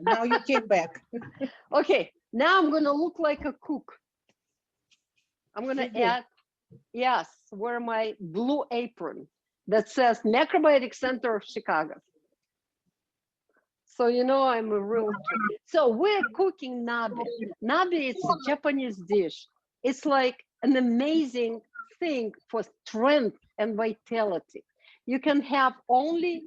Now you came back. Okay, now I'm gonna look like a cook. I'm gonna add, yes, wear my blue apron that says Macrobiotic Center of Chicago. So you know I'm a real cook. So we're cooking nabe. Nabe is a Japanese dish. It's like an amazing thing for strength and vitality. You can have only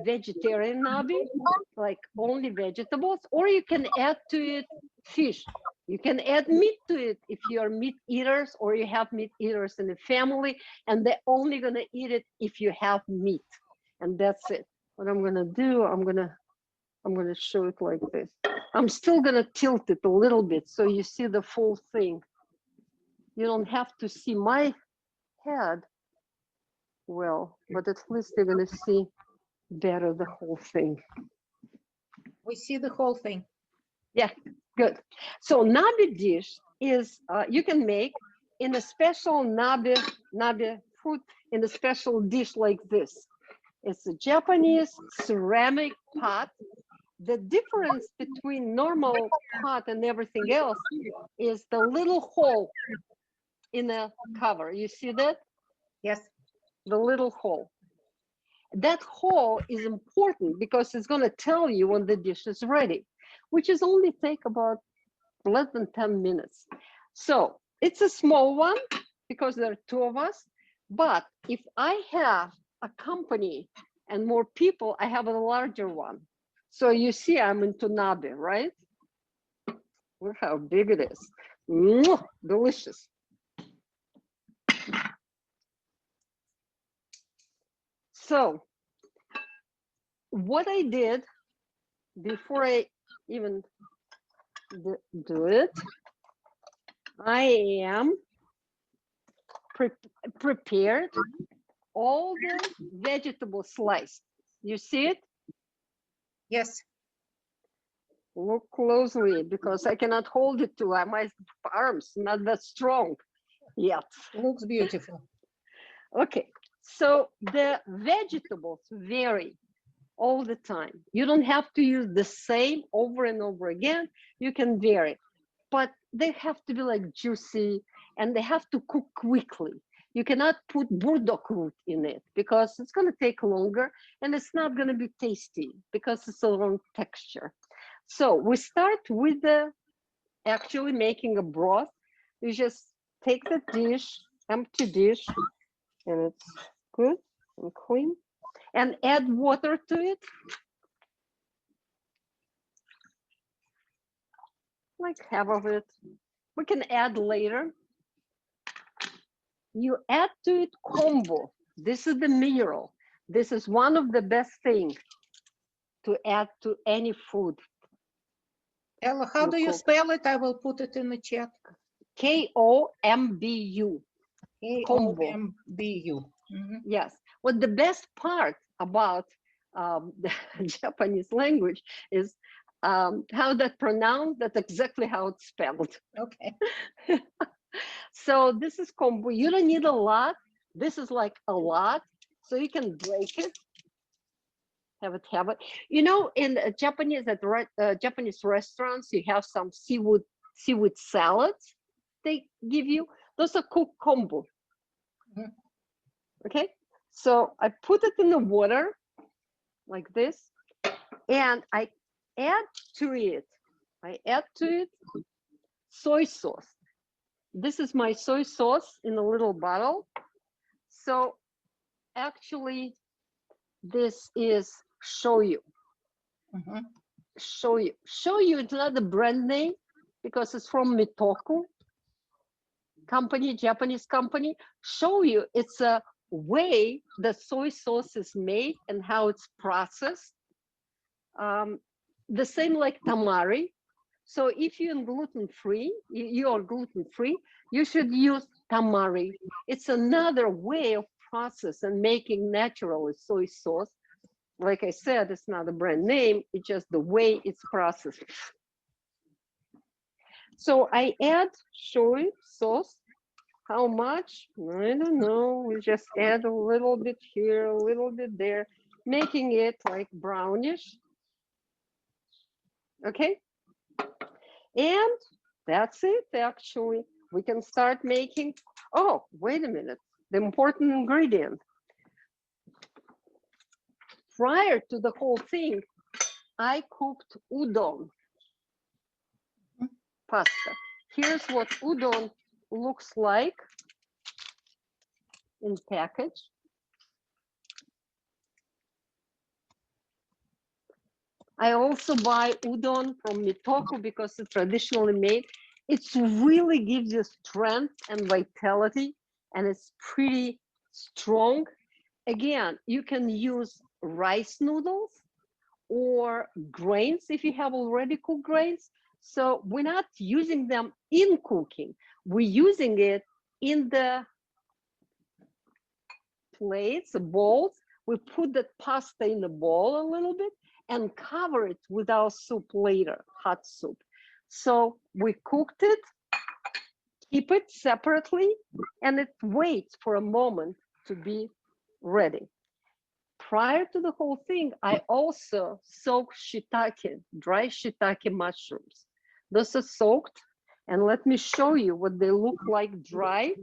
vegetarian nabe, like only vegetables, or you can add to it fish. You can add meat to it if you are meat eaters or you have meat eaters in the family, and they're only gonna eat it if you have meat, and that's it. What I'm gonna do, I'm gonna show it like this. I'm still gonna tilt it a little bit so you see the full thing. You don't have to see my head well, but at least you're gonna see better the whole thing. We see the whole thing. Yeah, good. So nabe dish is you can make in a special nabe food in a special dish like this. It's a Japanese ceramic pot. The difference between normal pot and everything else is the little hole in the cover. You see that? Yes. The little hole. That hole is important because it's going to tell you when the dish is ready, which is only take about less than 10 minutes. So it's a small one because there are two of us. But if I have a company and more people, I have a larger one. So you see, I'm into nabe, right? Look how big it is. Mwah, delicious. So what I did before I even do it, I am prepared all the vegetable sliced. You see it? Yes. Look closely because I cannot hold it too. My arms not that strong yet. Looks beautiful. Okay, so the vegetables vary all the time. You don't have to use the same over and over again. You can vary, but they have to be like juicy and they have to cook quickly. You cannot put burdock root in it because it's going to take longer and it's not going to be tasty because it's a wrong texture. So we start with the actually making a broth. You just take the dish, empty dish, and it's good and clean, and add water to it. Like half of it. We can add later. You add to it kombu. This is the mineral. This is one of the best things to add to any food. Ella, how do you spell it? I will put it in the chat. Kombu. Kombu. Yes. What the best part about the Japanese language is how that pronounced. That's exactly how it's spelled. Okay. So this is kombu. You don't need a lot. This is like a lot. So you can break it. Have it. You know, in Japanese Japanese restaurants, you have some seafood salads. They give you those are cooked kombu. Okay, so I put it in the water like this, and I add to it. Soy sauce. This is my soy sauce in a little bottle. So actually, this is shoyu. Shoyu is not a brand name because it's from Mitoku company, Japanese company. Shoyu, it's a way the soy sauce is made and how it's processed. The same like tamari. So if you're gluten-free, you are gluten-free, you should use tamari. It's another way of process and making natural soy sauce. Like I said, it's not a brand name, it's just the way it's processed. So I add soy sauce. How much? I don't know. We just add a little bit here, a little bit there, making it like brownish. Okay, and that's it. Actually, we can start making. Oh, wait a minute, the important ingredient. Prior to the whole thing, I cooked udon pasta. Here's what udon looks like in package. I also buy udon from Mitoko because it's traditionally made. It really gives you strength and vitality, and it's pretty strong. Again, you can use rice noodles or grains if you have already cooked grains. So we're not using them in cooking. We're using it in the plates, bowls. We put the pasta in the bowl a little bit and cover it with our soup later, hot soup. So we cooked it, keep it separately, and it waits for a moment to be ready. Prior to the whole thing, I also soak shiitake, dry shiitake mushrooms. Those are soaked, and let me show you what they look like dry.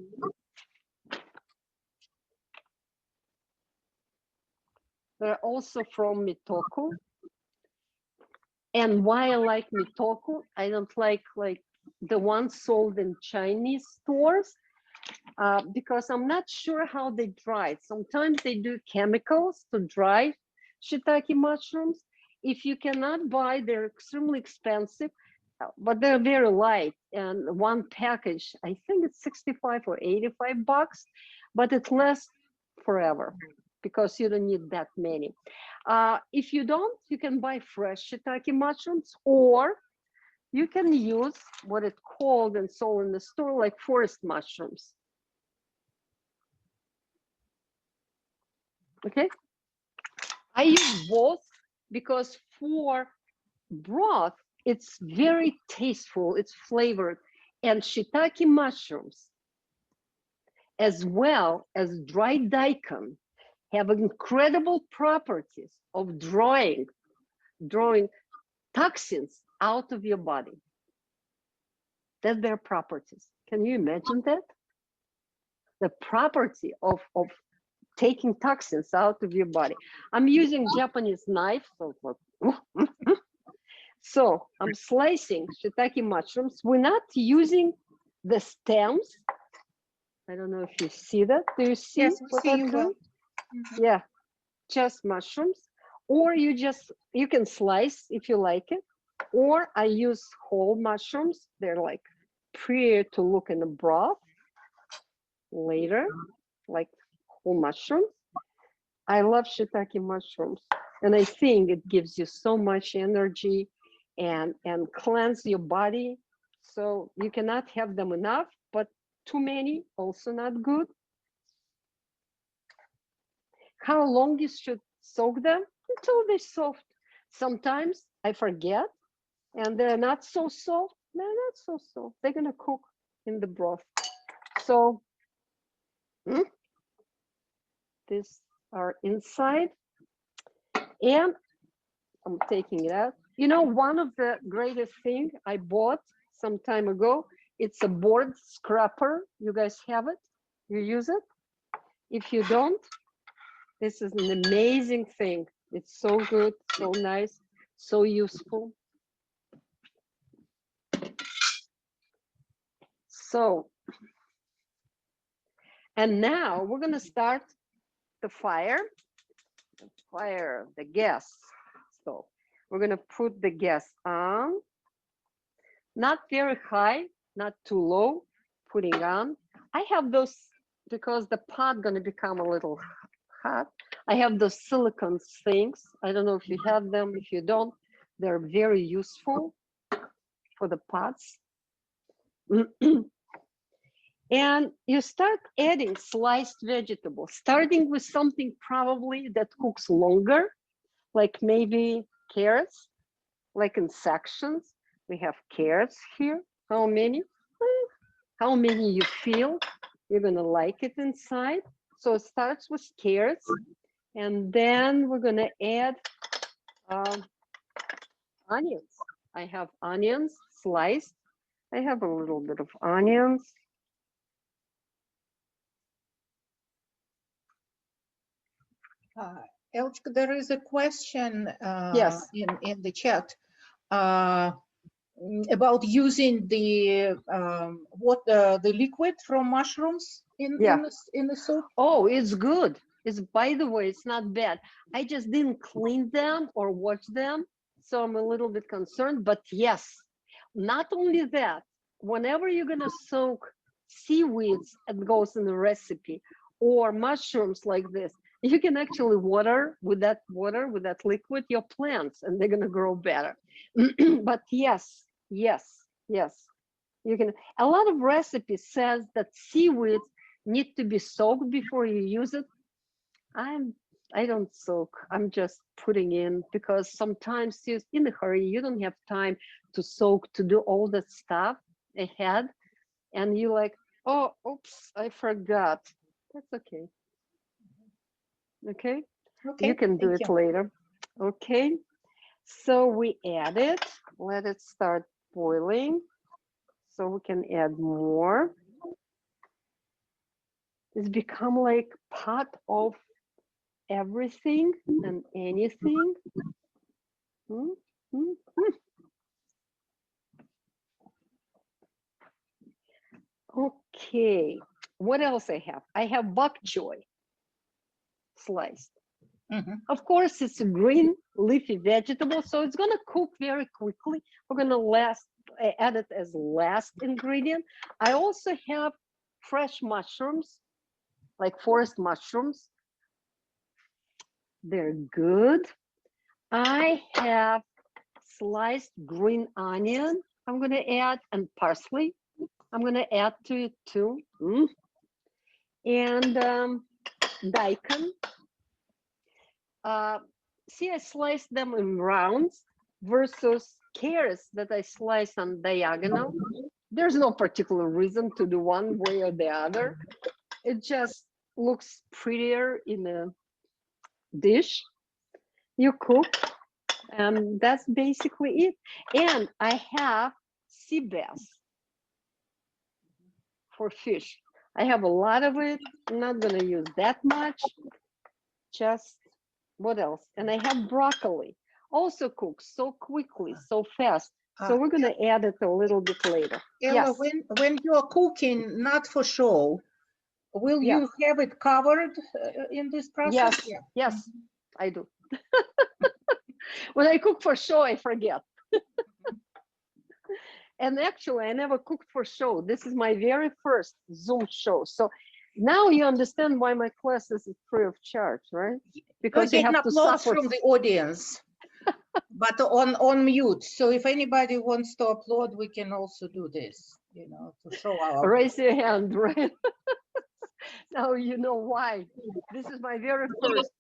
They're also from Mitoko. And why I like Mitoko, I don't like the ones sold in Chinese stores because I'm not sure how they dry it. Sometimes they do chemicals to dry shiitake mushrooms. If you cannot buy, they're extremely expensive, but they're very light. And one package, I think it's 65 or 85 bucks, but it lasts forever because you don't need that many. If you don't, you can buy fresh shiitake mushrooms, or you can use what it's called and sold in the store, like forest mushrooms. Okay, I use both because for broth, it's very tasteful, it's flavored, and shiitake mushrooms, as well as dried daikon, have incredible properties of drawing toxins out of your body. That's their properties. Can you imagine that? The property of taking toxins out of your body. I'm using Japanese knife. So I'm slicing shiitake mushrooms. We're not using the stems. I don't know if you see that. Do you see Yes, what see I'm you doing? well. Yeah, just mushrooms. Or you can slice if you like it. Or I use whole mushrooms. They're like prettier to look in the broth later, like whole mushrooms. I love shiitake mushrooms, and I think it gives you so much energy and cleanse your body. So you cannot have them enough, but too many also not good. How long you should soak them? Until they're soft. Sometimes I forget, and they're not so soft. They're not so soft. They're gonna cook in the broth. So these are inside, and I'm taking it out. You know, one of the greatest thing I bought some time ago, it's a board scraper. You guys have it? You use it? If you don't, this is an amazing thing. It's so good, so nice, so useful. So, and now we're gonna start the the gas. So we're gonna put the gas on, not very high, not too low, putting on. I have those because the pot gonna become a little hot. I have those silicone things. I don't know if you have them. If you don't, they're very useful for the pots. And you start adding sliced vegetables, starting with something probably that cooks longer, like maybe carrots, like in sections. We have carrots here. How many? How many you feel you're gonna like it inside. So it starts with carrots, and then we're gonna add onions. I have onions sliced. I have a little bit of onions. Elchka, there is a question Yes. in the chat about using the the liquid from mushrooms in the soup. Oh, it's good. It's, by the way, it's not bad. I just didn't clean them or wash them, so I'm a little bit concerned. But yes, not only that, whenever you're gonna soak seaweeds, it goes in the recipe, or mushrooms like this, you can actually water, with that liquid, your plants, and they're gonna grow better. But yes, you can. A lot of recipes says that seaweeds need to be soaked before you use it. I don't soak. I'm just putting in, because sometimes you're in a hurry, you don't have time to soak, to do all that stuff ahead, and you like, oh, oops, I forgot. That's okay. Okay, you can do it later. Okay, so we add it. Let it start boiling, so we can add more. It's become like part of everything and anything. Okay, what else I have? I have bok choy sliced. Of course, it's a green leafy vegetable, so it's gonna cook very quickly. We're gonna add it as last ingredient. I also have fresh mushrooms, like forest mushrooms. They're good. I have sliced green onion I'm gonna add, and parsley I'm gonna add to it too. And daikon. See, I sliced them in rounds versus carrots that I slice on diagonal. There's no particular reason to do one way or the other. It just looks prettier in a dish. You cook, and that's basically it. And I have sea bass for fish. I have a lot of it. I'm not gonna use that much. Just what else? And I have broccoli, also cooks so quickly, so fast. So we're gonna add it a little bit later. Ella, when you are cooking, not for show, will you have it covered in this process? Yes, I do. When I cook for show, I forget. And actually, I never cooked for show. This is my very first Zoom show. So now you understand why my class is free of charge, right? Because you have to suffer from the audience, but on mute. So if anybody wants to upload, we can also do this, you know, to show our. Raise your hand, right? Now you know why. This is my very first.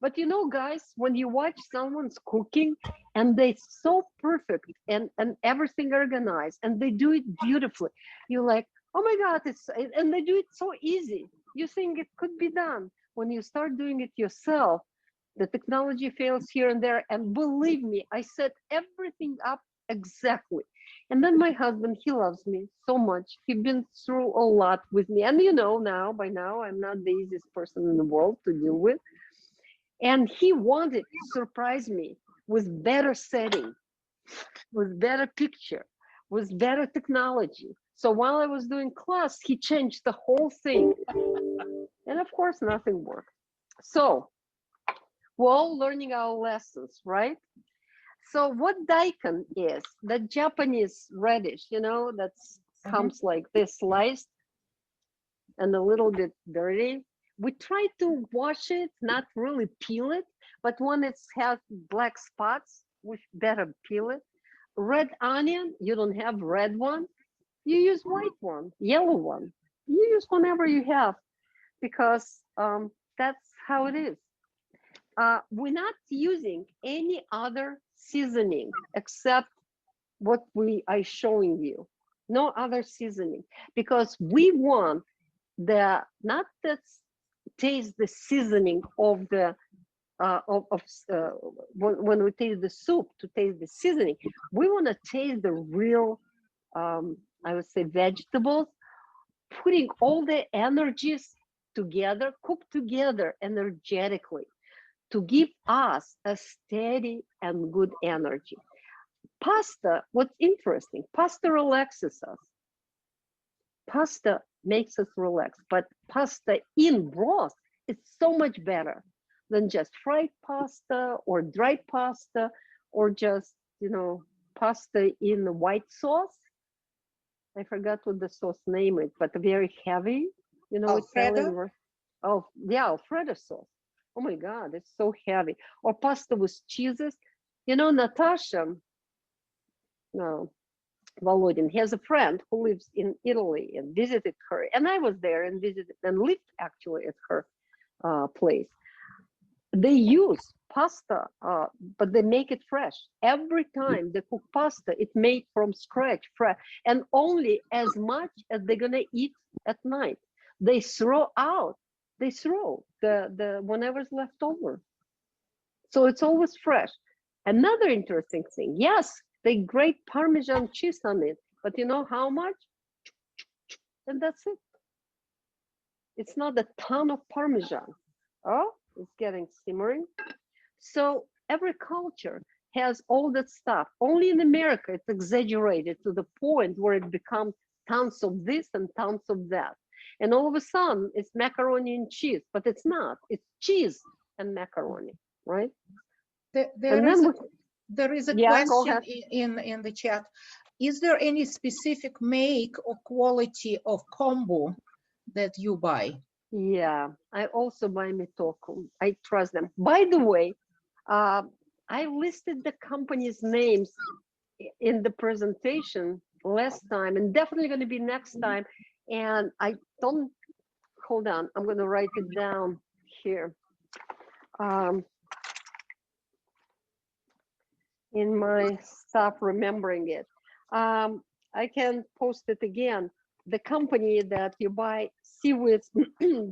But you know, guys, when you watch someone's cooking and they're so perfect and everything organized and they do it beautifully, you're like, oh my God, and they do it so easy. You think it could be done. When you start doing it yourself, the technology fails here and there. And believe me, I set everything up exactly. And then my husband, he loves me so much. He's been through a lot with me. And you know, by now, I'm not the easiest person in the world to deal with. And he wanted to surprise me with better setting, with better picture, with better technology. So while I was doing class, he changed the whole thing. And of course, nothing worked. So we're all learning our lessons, right? So what daikon is, the Japanese radish, you know, that comes like this, sliced and a little bit dirty. We try to wash it, not really peel it, but when it has black spots, we better peel it. Red onion, you don't have red one, you use white one, yellow one. You use whenever you have, because that's how it is. We're not using any other seasoning except what we are showing you. No other seasoning, because we want not that taste the seasoning of the when we taste the soup, to taste the seasoning, we want to taste the real, I would say, vegetables, putting all the energies together, cooked together energetically to give us a steady and good energy. Pasta, what's interesting, pasta relaxes us. Pasta makes us relax, but pasta in broth is so much better than just fried pasta or dried pasta or just, pasta in white sauce. I forgot what the sauce name is, but very heavy, Alfredo? Italian. Oh, yeah, Alfredo sauce. Oh my God, it's so heavy. Or pasta with cheeses. Natasha, no, Volodin has a friend who lives in Italy and visited her. And I was there and visited and lived actually at her place. They use pasta, but they make it fresh. Every time they cook pasta, it's made from scratch, fresh, and only as much as they're gonna eat at night. They throw the whatever's left over. So it's always fresh. Another interesting thing, yes, they grate Parmesan cheese on it, but you know how much? And that's it. It's not a ton of Parmesan. Oh, it's getting simmering. So every culture has all that stuff. Only in America, it's exaggerated to the point where it becomes tons of this and tons of that. And all of a sudden, it's macaroni and cheese, but it's not. It's cheese and macaroni, right? There is a Yeah, question in the chat. Is there any specific make or quality of kombu that you buy? Yeah, I also buy Mitoku. I trust them. By the way, I listed the company's names in the presentation last time, and definitely going to be next time. And I don't, hold on, I'm going to write it down here. In my stuff, remembering it. I can post it again. The company that you buy seaweed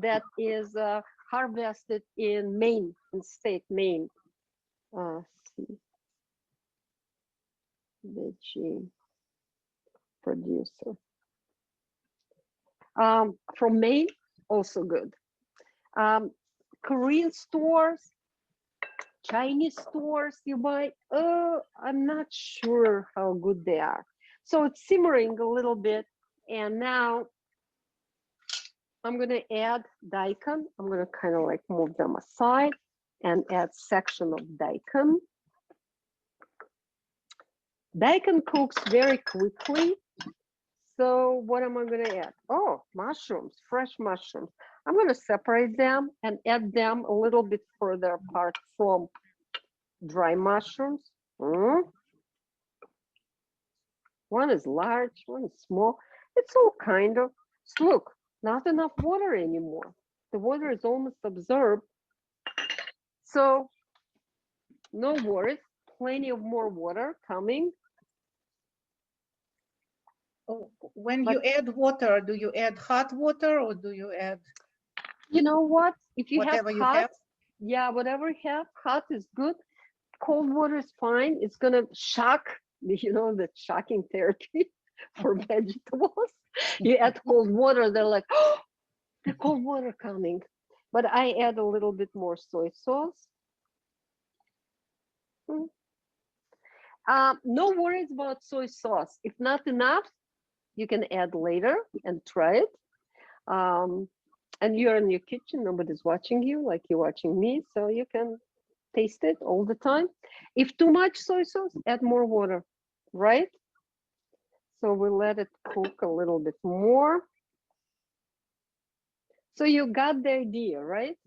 that is harvested in Maine, in state Maine. Veggie producer. From Maine, also good. Korean stores, Chinese stores you buy, I'm not sure how good they are. So it's simmering a little bit. And now I'm going to add daikon. I'm going to kind of like move them aside and add section of daikon. Daikon cooks very quickly. So what am I going to add? Oh, mushrooms, fresh mushrooms. I'm going to separate them and add them a little bit further apart from dry mushrooms. One is large, one is small. It's all kind of, look, not enough water anymore. The water is almost absorbed. So no worries, plenty of more water coming. When you add water, do you add hot water or do you add? You know what? If you whatever have you hot, have? yeah, whatever you have, hot is good. Cold water is fine. It's gonna shock, the shocking therapy for vegetables. You add cold water, they're like, oh, the cold water coming. But I add a little bit more soy sauce. No worries about soy sauce. If not enough, you can add later and try it. And you're in your kitchen, nobody's watching you like you're watching me, so you can taste it all the time. If too much soy sauce, add more water, right? So we let it cook a little bit more. So you got the idea, right?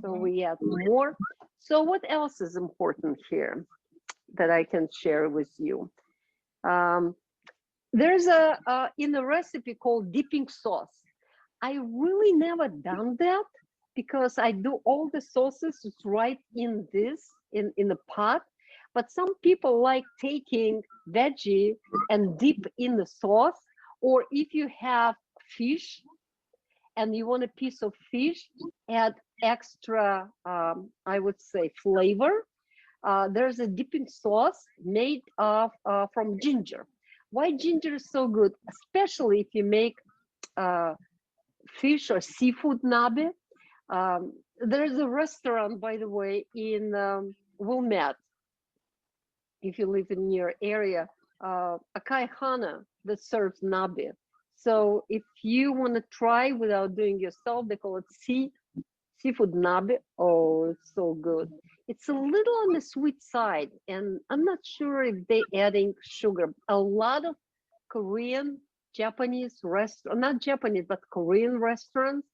So we add more. So what else is important here that I can share with you? There's in a recipe called dipping sauce. I really never done that because I do all the sauces right in the pot. But some people like taking veggie and dip in the sauce, or if you have fish and you want a piece of fish, add extra, I would say, flavor. There's a dipping sauce made of from ginger. Why ginger is so good, especially if you make uh, fish or seafood nabe. There's a restaurant, by the way, in Wilmette, if you live in your area, Akai Hana that serves nabe. So if you want to try without doing yourself, they call it seafood nabe. Oh, it's so good. It's a little on the sweet side, and I'm not sure if they adding sugar. A lot of Korean, Japanese restaurant, not Japanese, but Korean restaurants,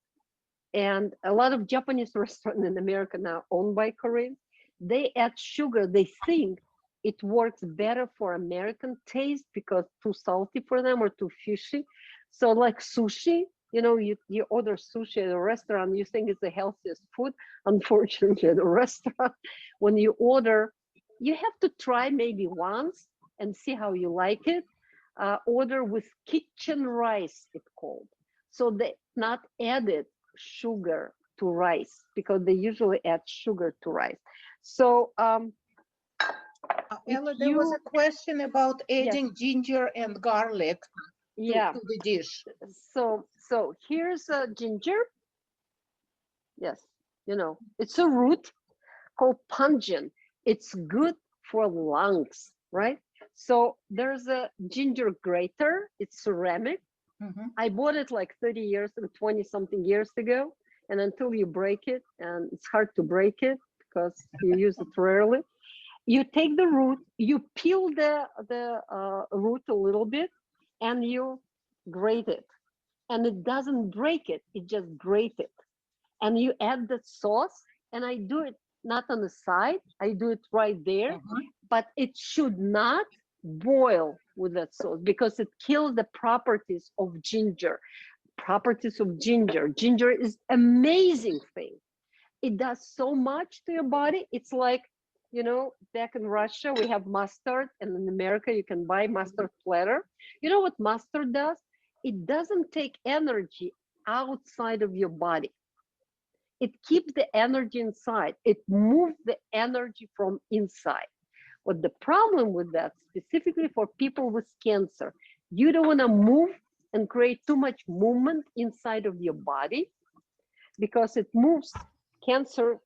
and a lot of Japanese restaurants in America now owned by Koreans, they add sugar. They think it works better for American taste because too salty for them or too fishy. So like sushi, you order sushi at a restaurant, you think it's the healthiest food. Unfortunately, at a restaurant, when you order, you have to try maybe once and see how you like it. Order with kitchen rice, it's called. So they not added sugar to rice because they usually add sugar to rice. So Ella, there was a question about yes, adding ginger and garlic yeah. to the dish. So here's a ginger. Yes, it's a root called pungent. It's good for lungs, right? So there's a ginger grater. It's ceramic. Mhm. I bought it like 30 years ago, 20 something years ago. And until you break it, and it's hard to break it because you use it rarely, you take the root, you peel the root a little bit, and you grate it. And it doesn't break it, it just grate it. And you add the sauce, and I do it not on the side, I do it right there, Mhm. but it should not boil with that sauce because it kills the properties of ginger. Properties of ginger. Ginger is amazing thing. It does so much to your body. It's like, back in Russia, we have mustard, and in America, you can buy mustard platter. You know what mustard does? It doesn't take energy outside of your body. It keeps the energy inside. It moves the energy from inside. What the problem with that, specifically for people with cancer, you don't want to move and create too much movement inside of your body because it moves cancer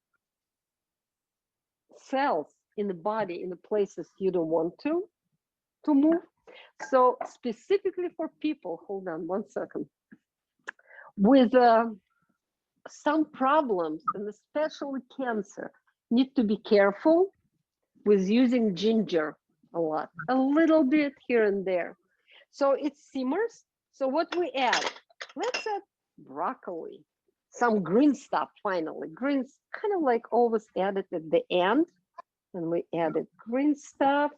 cells in the body in the places you don't want to move. So specifically for people, hold on one second, with some problems, and especially cancer, need to be careful with using ginger a lot, a little bit here and there. So it simmers. So what we add, let's add broccoli, some green stuff finally. Greens kind of like always added at the end. And we added green stuff.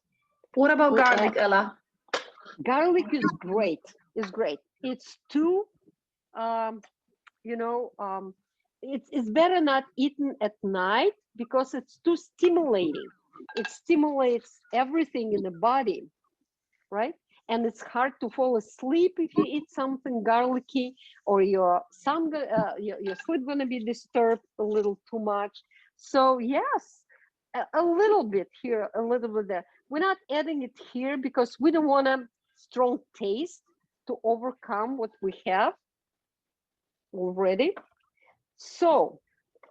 What about garlic, Ella? Garlic is great. Is great. It's too, um, you know, it's better not eaten at night because it's too stimulating. It stimulates everything in the body, right? And it's hard to fall asleep if you eat something garlicky, or your sleep gonna be disturbed a little too much. So yes, a little bit here, a little bit there. We're not adding it here because we don't want a strong taste to overcome what we have already. So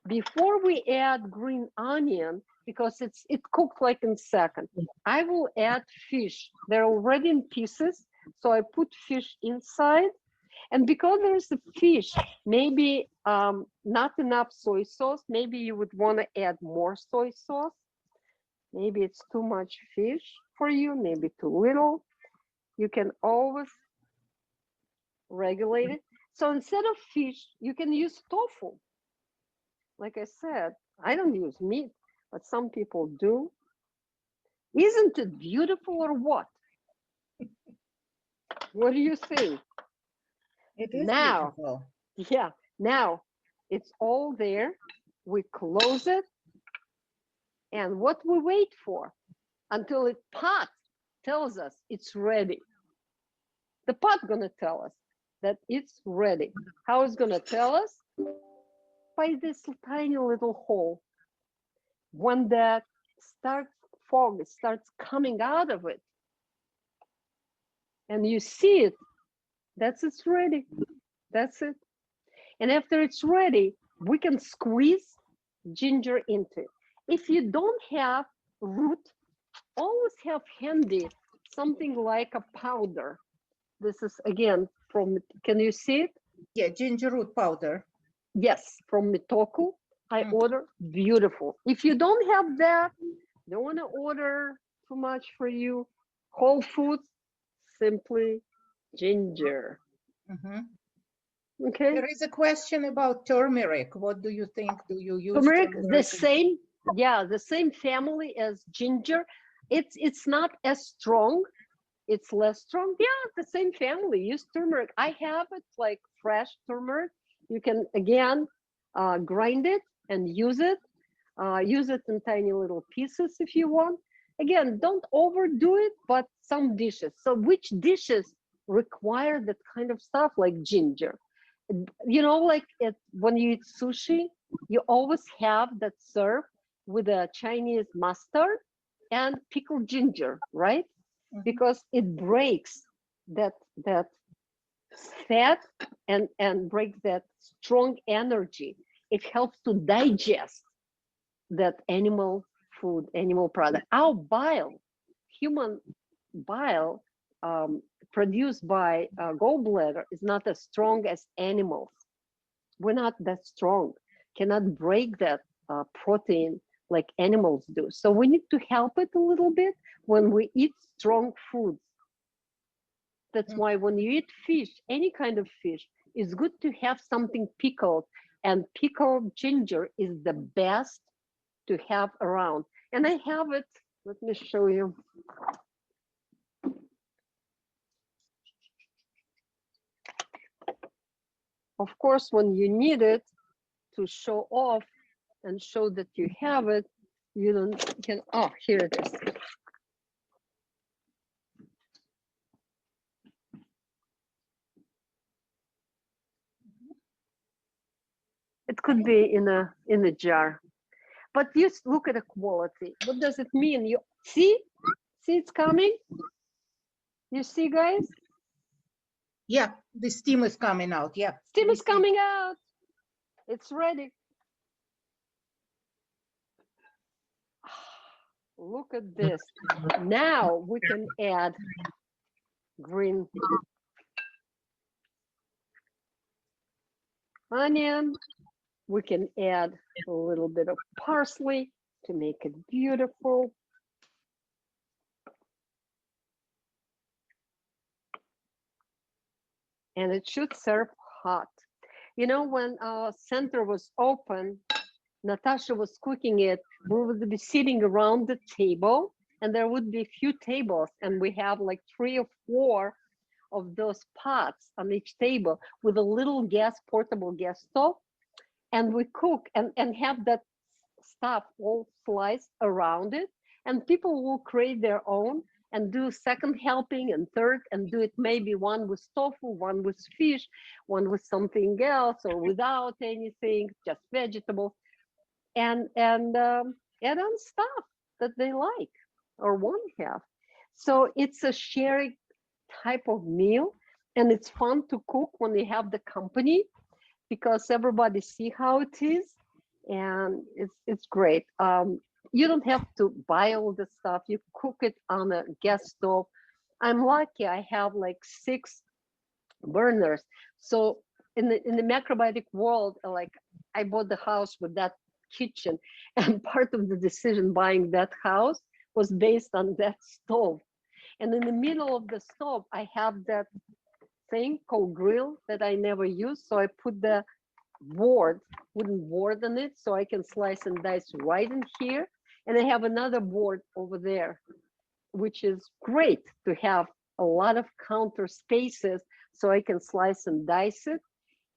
before we add green onion, because it cooked like in second, I will add fish. They're already in pieces, so I put fish inside. And because there's a fish, maybe not enough soy sauce. Maybe you would want to add more soy sauce. Maybe it's too much fish for you, maybe too little. You can always regulate it. So instead of fish, you can use tofu. Like I said, I don't use meat, but some people do. Isn't it beautiful or what? What do you think? It is Now, beautiful. yeah, now it's all there. We close it. And what we wait for until the pot tells us it's ready. The pot gonna tell us that it's ready. How it's gonna tell us? by this tiny little hole. When the fog starts coming out of it, and you see it, it's ready. That's it. And after it's ready, we can squeeze ginger into it. If you don't have root, always have handy something like a powder. This is again from, can you see it? Yeah, ginger root powder. Yes, from Mitoku. I order beautiful. If you don't have that, don't want to order too much for you. Whole Foods, simply ginger. Okay. There is a question about turmeric. What do you think? Do you use turmeric? turmeric? The same, yeah, the same family as ginger. It's not as strong. It's less strong. Yeah, the same family. Use turmeric. I have it like fresh turmeric. You can again grind it and use it. Use it in tiny little pieces if you want. Again, don't overdo it, but some dishes. So which dishes require that kind of stuff like ginger? You know, like when you eat sushi, you always have that served with a Chinese mustard and pickled ginger, right? Because it breaks that fat and breaks that strong energy. It helps to digest that animal food, animal product. Our bile, human bile produced by gallbladder is not as strong as animals. We're not that strong, cannot break that protein like animals do. So we need to help it a little bit when we eat strong foods. That's why when you eat fish, any kind of fish, it's good to have something pickled, and pickled ginger is the best to have around. And I have it, let me show you. Of course, when you need it to show off and show that you have it, you don't can, oh, here it is. It could be in a jar, but you look at the quality. What does it mean? You see it's coming. You see, guys? Yeah, the steam is coming out. Yeah, steam is coming out. It's ready. Look at this. Now we can add green onion. We can add a little bit of parsley to make it beautiful. And it should serve hot. You know, when our center was open, Natasha was cooking it. We would be sitting around the table, and there would be a few tables, and we have like 3 or 4 of those pots on each table with a little portable gas stove. And we cook and have that stuff all sliced around it. And people will create their own and do second helping and third, and do it maybe one with tofu, one with fish, one with something else, or without anything, just vegetables, and add on stuff that they like or want to have. So it's a sharing type of meal, and it's fun to cook when you have the company, because everybody see how it is, and it's great. You don't have to buy all the stuff. You cook it on a gas stove. I'm lucky I have like 6 burners. So in the macrobiotic world, like I bought the house with that kitchen, and part of the decision buying that house was based on that stove. And in the middle of the stove, I have that thing called grill that I never use. So I put the wooden board on it, so I can slice and dice right in here. And I have another board over there, which is great to have a lot of counter spaces, so I can slice and dice it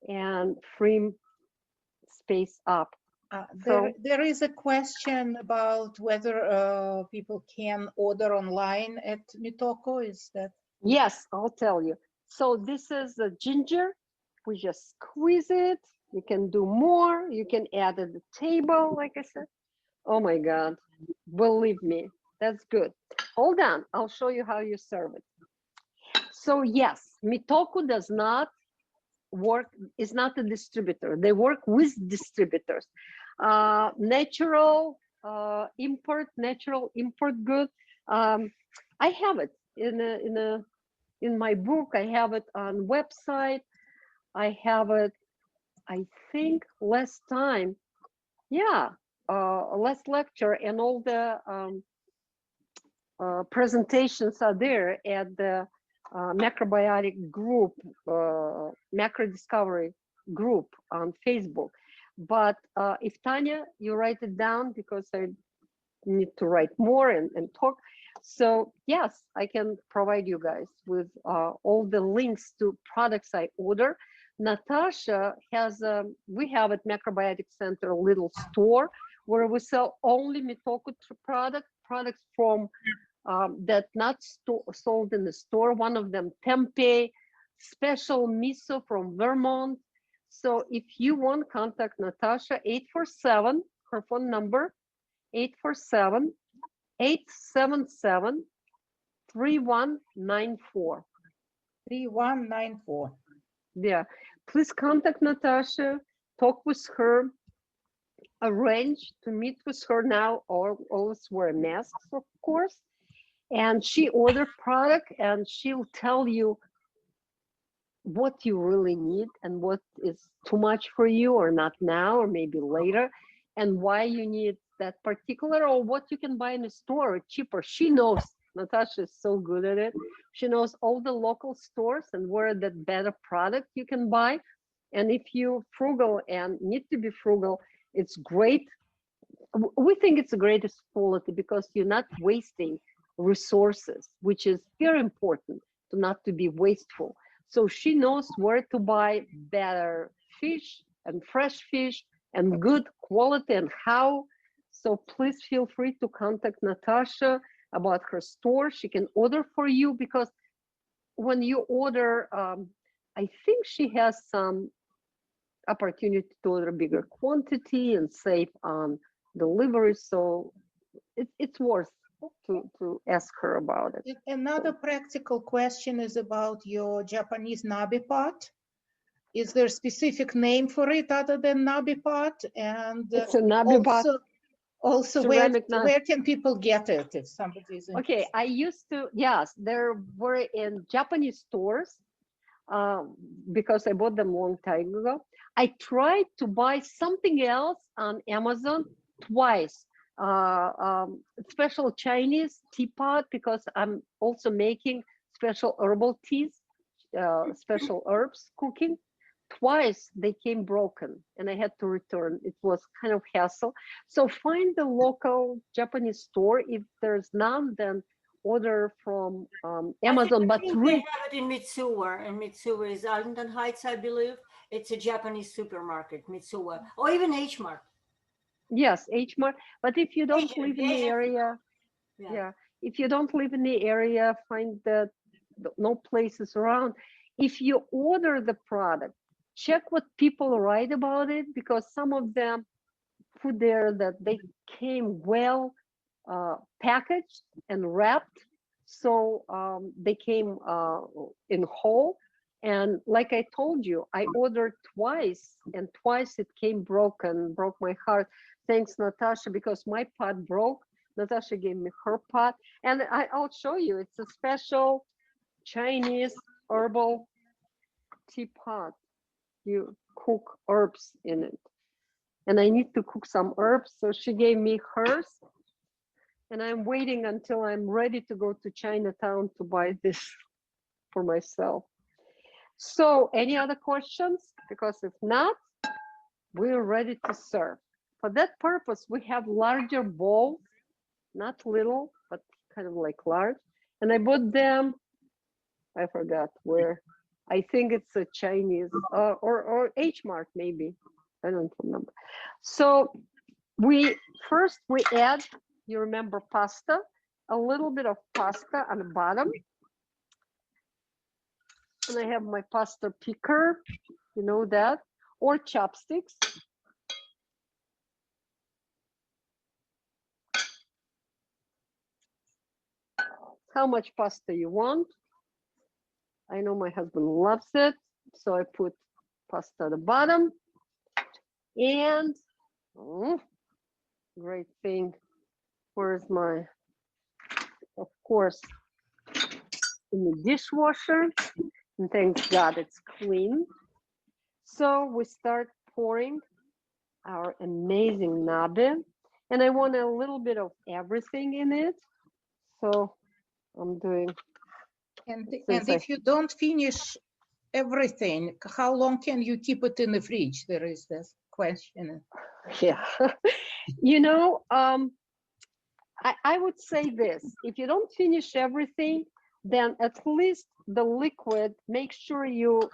and free space up. There is a question about whether people can order online at Mitoku. Is that? Yes, I'll tell you. So this is the ginger. We just squeeze it. You can do more. You can add at the table, like I said. Oh my God, believe me, that's good. Hold on, I'll show you how you serve it. So yes, Mitoku does not work, is not a distributor. They work with distributors. Natural import good. I have it in my book. I have it on website. I have it, I think last time. Yeah, last lecture, and all the presentations are there at the macrobiotic group, macro discovery group on Facebook. But if Tanya, you write it down, because I need to write more and talk. So yes, I can provide you guys with all the links to products I order. Natasha has we have at Macrobiotic Center a little store where we sell only Mitoku products from that not sold in the store. One of them, tempeh, special miso from Vermont. So if you want, contact Natasha, 847, her phone number, 847-877-3194. 3194. Yeah, please contact Natasha, talk with her, arrange to meet with her now, or always wear masks, of course. And she order product, and she'll tell you what you really need and what is too much for you, or not now, or maybe later, and why you need that particular, or what you can buy in the store cheaper. She knows. Natasha is so good at it. She knows all the local stores and where that better product you can buy. And if you frugal and need to be frugal, it's great. We think it's the greatest quality because you're not wasting resources, which is very important, to not to be wasteful. So she knows where to buy better fish and fresh fish and good quality, and how. So please feel free to contact Natasha about her store. She can order for you, because when you order, I think she has some opportunity to order bigger quantity and save on delivery. So it's worth to ask her about it. Another practical question is about your Japanese Nabe pot. Is there a specific name for it other than Nabe pot? And It's a Nabe pot. Also, where can people get it if somebody is interested? Okay, I used to, yes, there were in Japanese stores, because I bought them a long time ago. I tried to buy something else on Amazon twice. Special Chinese teapot, because I'm also making special herbal teas, special herbs cooking. Twice they came broken and I had to return. It was kind of hassle. So find the local Japanese store. If there's none, then order from Amazon. I think they have it in Mitsuwa, and Mitsuwa is Arlington Heights, I believe. It's a Japanese supermarket, Mitsuwa, or even H Mart. Yes, H Mart. But if you don't live in the area, if you don't live in the area, find that no places around. If you order the product, check what people write about it, because some of them put there that they came well packaged and wrapped, so they came in whole. And like I told you, I ordered twice, and twice it came broken. Broke my heart. Thanks, Natasha, because my pot broke. Natasha gave me her pot, and I'll show you. It's a special Chinese herbal teapot. You cook herbs in it, and I need to cook some herbs, so she gave me hers, and I'm waiting until I'm ready to go to Chinatown to buy this for myself. So any other questions? Because if not, we're ready to serve. For that purpose, we have larger bowls, not little, but kind of like large. And I bought them, I forgot where. I think it's a Chinese or H Mart maybe. I don't remember. So we add, you remember pasta, a little bit of pasta on the bottom. And I have my pasta picker, you know that. or chopsticks. How much pasta you want. I know my husband loves it, so I put pasta at the bottom. And great thing, where's my, of course, in the dishwasher, and thank God it's clean. So we start pouring our amazing nabe, and I want a little bit of everything in it. So I'm doing. And if you don't finish everything, how long can you keep it in the fridge? There is this question. Yeah, you know, I would say this: if you don't finish everything, then at least the liquid. Make sure you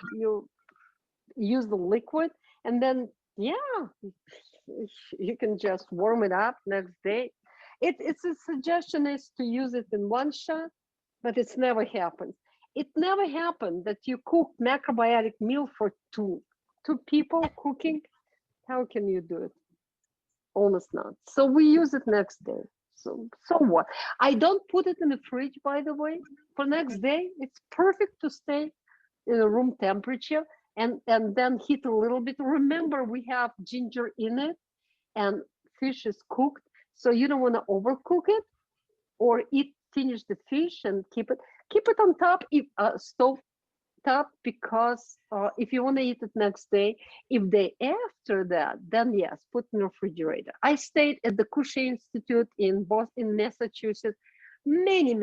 use the liquid, and then yeah, you can just warm it up next day. It's a suggestion is to use it in one shot, but it's never happened. It never happened that you cook macrobiotic meal for two people cooking. How can you do it? Almost not. So we use it next day. So what? I don't put it in the fridge, by the way. For next day, it's perfect to stay in a room temperature and then heat a little bit. Remember, we have ginger in it and fish is cooked. So you don't want to overcook it or finish the fish and keep it on top, if stove top, because if you want to eat it next day, if day after that, then yes, put in the refrigerator. I stayed at the Cushing Institute in Boston, Massachusetts, many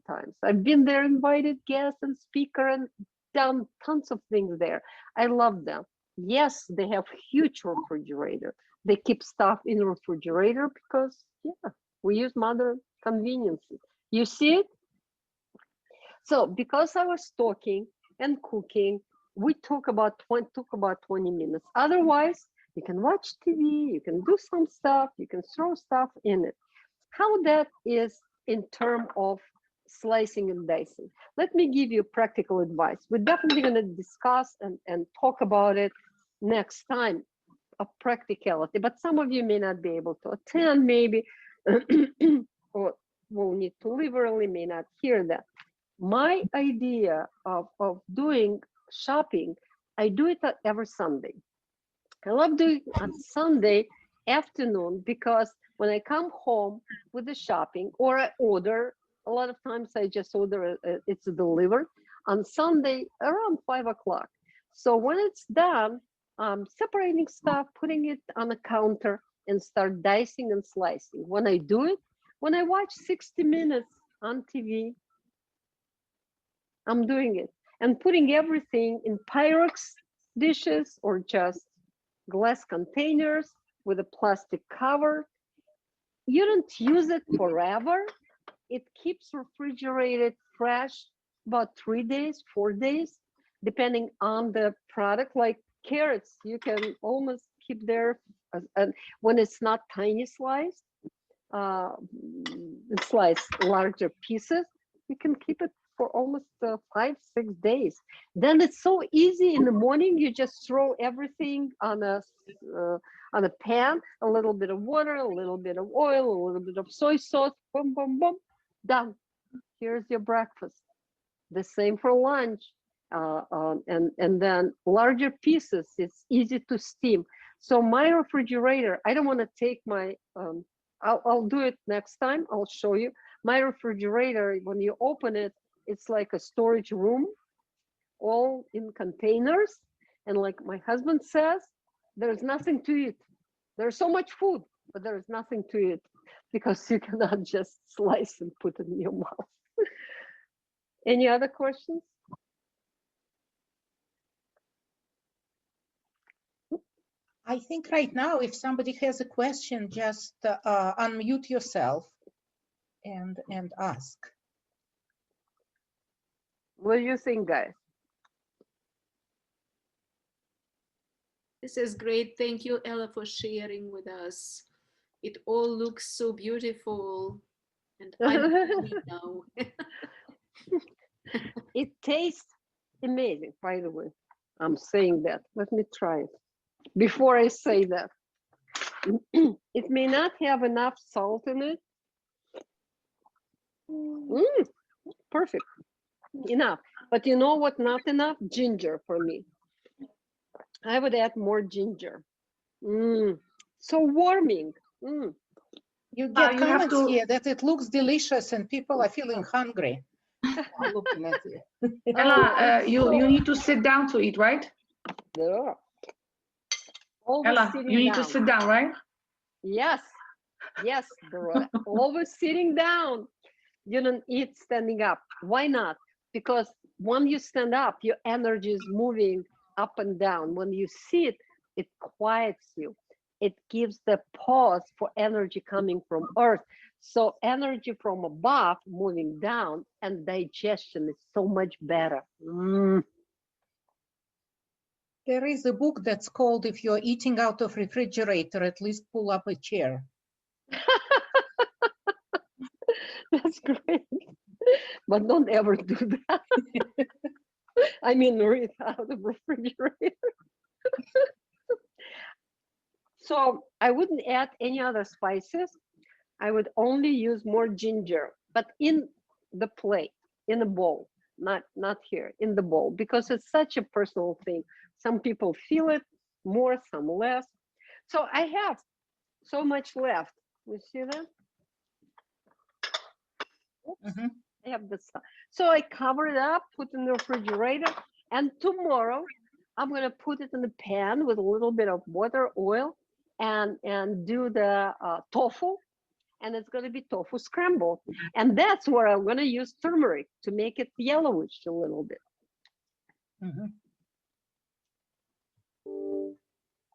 times. I've been there, invited guests and speaker, and done tons of things there. I love them. Yes, they have huge refrigerator. They keep stuff in the refrigerator because yeah, we use modern conveniences. You see it? So because I was talking and cooking, we took about 20 minutes. Otherwise, you can watch TV, you can do some stuff, you can throw stuff in it. How that is in terms of slicing and dicing. Let me give you practical advice. We're definitely going to discuss and talk about it next time, of practicality, but some of you may not be able to attend, maybe, or will need to leave early, may not hear that. My idea of doing shopping, I do it every Sunday. I love doing it on Sunday afternoon because when I come home with the shopping or I order, a lot of times I just order it's delivered on Sunday around 5 o'clock. So when it's done, separating stuff, putting it on the counter and start dicing and slicing. When I do it, when I watch 60 Minutes on TV, I'm doing it and putting everything in Pyrex dishes or just glass containers with a plastic cover. You don't use it forever. It keeps refrigerated fresh about 3 days, 4 days, depending on the product. Like carrots, you can almost keep there when it's not tiny sliced, sliced larger pieces, you can keep it for almost 5, 6 days. Then it's so easy in the morning. You just throw everything on a pan, a little bit of water, a little bit of oil, a little bit of soy sauce, boom, boom, boom, done. Here's your breakfast. The same for lunch. And then larger pieces, it's easy to steam. So my refrigerator, I don't want to take my, I'll do it next time. I'll show you. My refrigerator, when you open it, it's like a storage room, all in containers. And like my husband says, there's nothing to eat. There's so much food, but there's nothing to eat because you cannot just slice and put it in your mouth. Any other questions? I think right now, if somebody has a question, just unmute yourself and ask. What do you think, guys? This is great. Thank you, Ella, for sharing with us. It all looks so beautiful. And I'm hungry now. It tastes amazing, by the way. I'm saying that. Let me try it. before I say that. It may not have enough salt in it. Perfect. Enough. But you know what? Not enough ginger for me. I would add more ginger. So warming. You you get have comments to- here that it looks delicious and people are feeling hungry. I'm looking at it. Ella, it's you so- need to sit down to eat, right? Yeah. Always Ella, sitting you need down. to sit down, right? Yes, yes, Dora. Always sitting down. You don't eat standing up. Why not? Because when you stand up, your energy is moving up and down. When you sit, it quiets you. It gives the pause for energy coming from earth. So energy from above moving down and digestion is so much better. There is a book that's called If You're Eating Out of Refrigerator, at least pull up a chair. That's great. But don't ever do that. I mean, read out the refrigerator. So I wouldn't add any other spices. I would only use more ginger, but in the plate, in the bowl, not here, in the bowl, because it's such a personal thing. Some people feel it more, some less. So I have so much left. You see that? Mhm. I have this stuff. So I cover it up, put it in the refrigerator, and tomorrow I'm gonna put it in the pan with a little bit of water, oil, and do the tofu, and it's gonna be tofu scrambled, and that's where I'm gonna use turmeric to make it yellowish a little bit. Mhm.